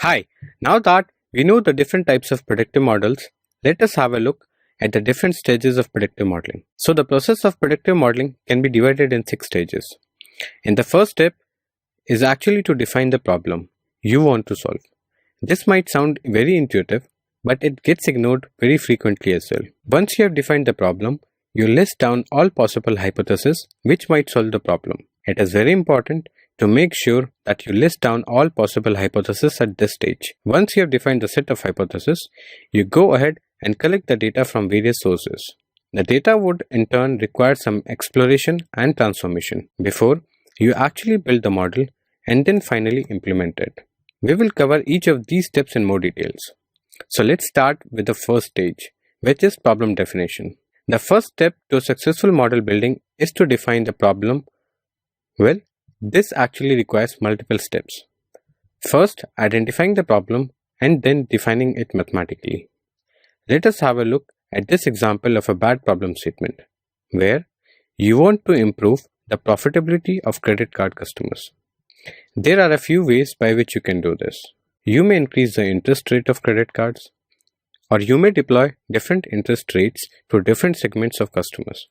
Hi, now that we know the different types of predictive models, let us have a look at the different stages of predictive modeling. So the process of predictive modeling can be divided in 6 stages. And the first step is actually to define the problem you want to solve. This might sound very intuitive, but it gets ignored very frequently as well. Once you have defined the problem, you list down all possible hypotheses which might solve the problem. It is very important to make sure that you list down all possible hypotheses at this stage. Once you have defined the set of hypotheses, you go ahead and collect the data from various sources. The data would in turn require some exploration and transformation before you actually build the model and then finally implement it. We will cover each of these steps in more details. So let's start with the first stage, which is problem definition. The first step to successful model building is to define the problem. Well, this actually requires multiple steps. First, identifying the problem and then defining it mathematically. Let us have a look at this example of a bad problem statement, where you want to improve the profitability of credit card customers. There are a few ways by which you can do this. You may increase the interest rate of credit cards, or you may deploy different interest rates to different segments of customers.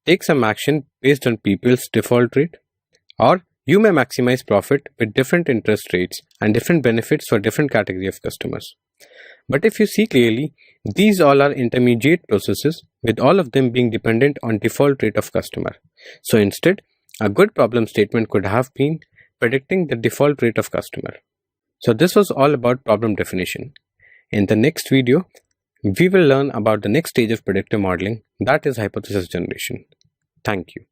Take some action based on people's default rate, or you may maximize profit with different interest rates and different benefits for different category of customers. But if you see clearly, these all are intermediate processes with all of them being dependent on default rate of customer. So instead, a good problem statement could have been predicting the default rate of customer. So this was all about problem definition. In the next video, we will learn about the next stage of predictive modeling, that is hypothesis generation. Thank you.